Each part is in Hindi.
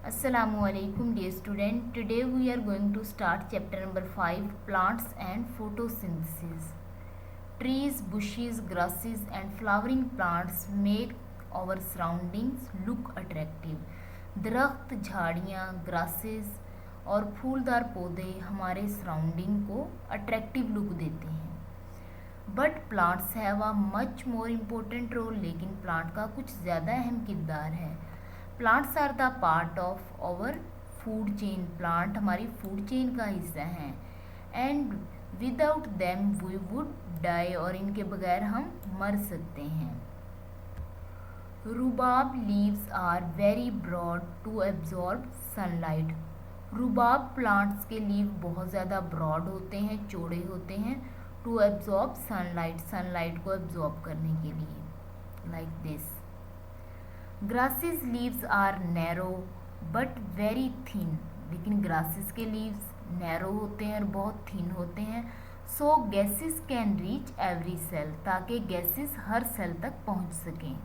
Assalamualaikum dear student. Today we are going to start chapter number 5, plants and photosynthesis. Trees, bushes, grasses and flowering plants make our surroundings look attractive. दरख्त, झाड़ियाँ, ग्रासेस और फूलदार पौधे हमारे सराउंडिंग को अट्रैक्टिव लुक देते हैं. But plants have a much more important role. लेकिन प्लांट का कुछ ज़्यादा अहम किरदार है. Plants are the part of our food chain. Plant हमारी फूड चेन का हिस्सा हैं. And without them we would die. और इनके बगैर हम मर सकते हैं. Rhubarb leaves are very broad to absorb sunlight. Rhubarb plants के लीव बहुत ज़्यादा ब्रॉड होते हैं, चौड़े होते हैं. टू एब्जॉर्ब सनलाइट, सनलाइट को एब्जॉर्ब करने के लिए. Like this. Grasses leaves are narrow but very thin. लेकिन ग्रासेस के लीव्स नैरो होते हैं और बहुत थिन होते हैं. So gases can reach every cell. ताकि गैसेस हर सेल तक पहुंच सकें.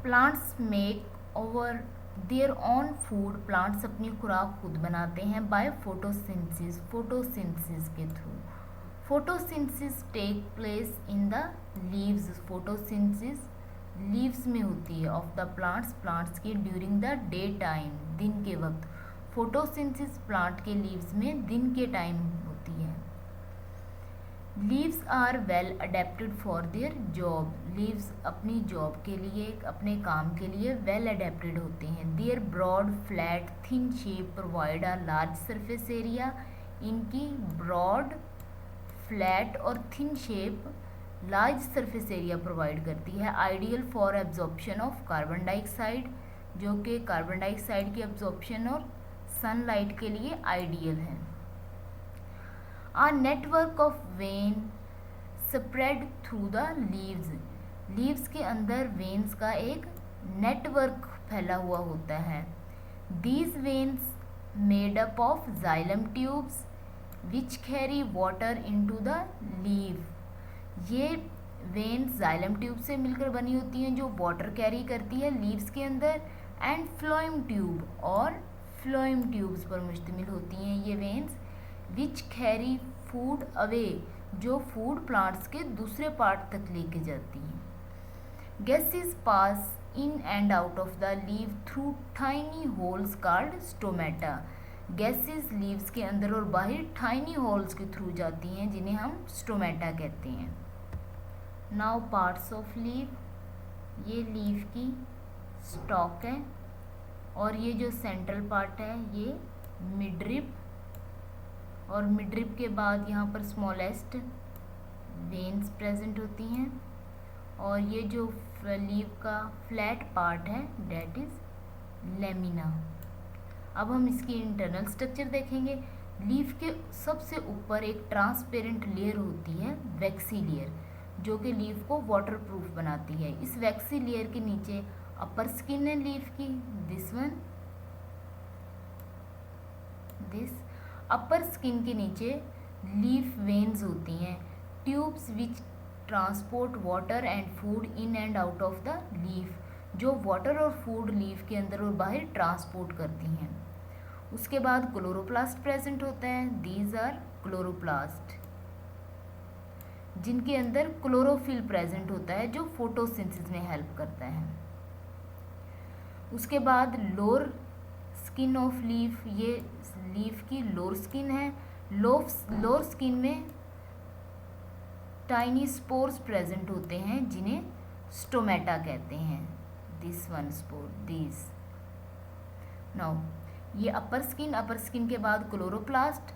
Plants make over their own food. Plants अपनी खुराक खुद बनाते हैं बाय फोटोसिंथेसिस, फोटोसिंथेसिस के through. Photosynthesis take place in the leaves. Photosynthesis leaves में होती है ऑफ द प्लांट्स, प्लांट्स के ड्यूरिंग द डे टाइम, दिन के वक्त. फोटोसिंथेसिस प्लांट के लीव्स में दिन के टाइम होती है. Leaves are well adapted for their job. Leaves अपनी जॉब के लिए, अपने काम के लिए वेल अडेप्टेड होते हैं. Their broad flat thin shape provide a large surface area. इनकी ब्रॉड फ्लैट और thin shape large surface area provide करती है. Ideal for absorption of carbon dioxide, जो कि कार्बन डाइऑक्साइड की एब्जॉर्प्शन और सनलाइट के लिए आइडियल है. A network of vein spread through the leaves. Leaves के अंदर वेन्स का एक नेटवर्क फैला हुआ होता है. These veins made up of xylem tubes which carry water into the leave. ये वेन्स जाइलम ट्यूब से मिलकर बनी होती हैं जो वाटर कैरी करती है लीव्स के अंदर. एंड फ्लोएम ट्यूब, और फ्लोएम ट्यूब्स पर मुश्तमिल होती हैं ये veins. Which carry food away, जो फूड प्लांट्स के दूसरे पार्ट तक लेके जाती हैं. Gases pass in and out of the leaf through tiny holes called stomata. Gases leaves के अंदर और बाहर टाइनी होल्स के थ्रू जाती हैं जिन्हें हम स्टोमेटा कहते हैं. Now parts of leave. ये लीव की स्टॉक है और ये जो सेंट्रल पार्ट है ये मिडरिप, और मिडरिप के बाद यहाँ पर स्मॉलेस्ट वेन्स प्रेजेंट होती हैं. और ये जो लीव का फ्लैट पार्ट है डेट इज लेमिना. अब हम इसकी इंटरनल स्ट्रक्चर देखेंगे. लीफ के सबसे ऊपर एक ट्रांसपेरेंट लेयर होती है, वैक्सी लेयर, जो कि लीफ को वाटरप्रूफ बनाती है. इस वैक्सी लेयर के नीचे अपर स्किन है लीफ की, this one, this. Upper skin के नीचे लीफ वेन्स होती हैं, tubes which transport water and food in and out of the leaf, जो वाटर और फूड लीफ के अंदर और बाहर ट्रांसपोर्ट करती हैं. उसके बाद क्लोरोप्लास्ट प्रेजेंट होता है. दीज आर क्लोरोप्लास्ट, जिनके अंदर क्लोरोफिल प्रेजेंट होता है जो फोटोसिंथेसिस में हेल्प करता है. उसके बाद लोअर स्किन ऑफ लीफ, ये लीफ की लोअर स्किन है. लोअर स्किन में टाइनी स्पोर्स प्रेजेंट होते हैं जिन्हें स्टोमेटा कहते हैं. This one spore, this. Now ये अपर स्किन के बाद क्लोरोप्लास्ट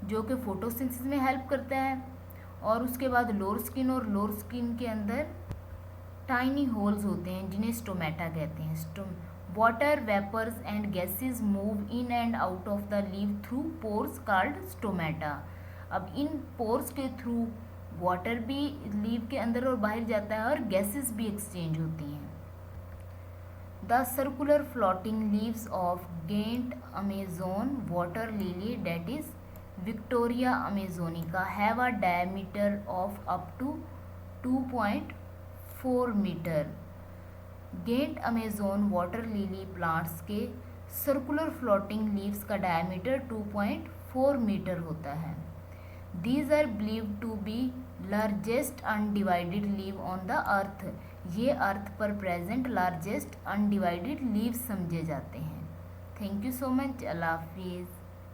जो कि फोटोसिंथेसिस में हेल्प करता है. और उसके बाद लोअर स्किन, और लोअर स्किन के अंदर टाइनी होल्स होते हैं जिन्हें स्टोमेटा कहते हैं. Water vapours and gases move in and out of the leaf through pores called stomata. अब इन पोर्स के थ्रू वाटर भी लीव के अंदर और बाहर जाता है और गैसेस भी एक्सचेंज होती हैं. The circular floating leaves of giant Amazon water lily that is Victoria Amazonica have a diameter of up to 2.4 metre. Giant Amazon water lily plants के सर्कुलर फ्लोटिंग लीव्स का डायमीटर 2.4 मीटर होता है। These are believed to be largest undivided leaf on the earth। ये अर्थ पर प्रेजेंट लार्जेस्ट अनडिवाइडेड लीव्स समझे जाते हैं। Thank you so much. अल्लाह हाफिज़।